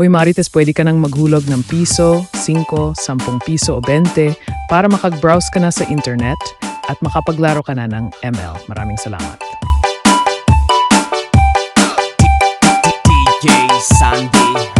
Hoy Marites, pwede ka nang maghulog ng piso, 5, 10 piso o 20 para makag-browse ka na sa internet at makapaglaro ka na ng ML. Maraming salamat. DJ Sandy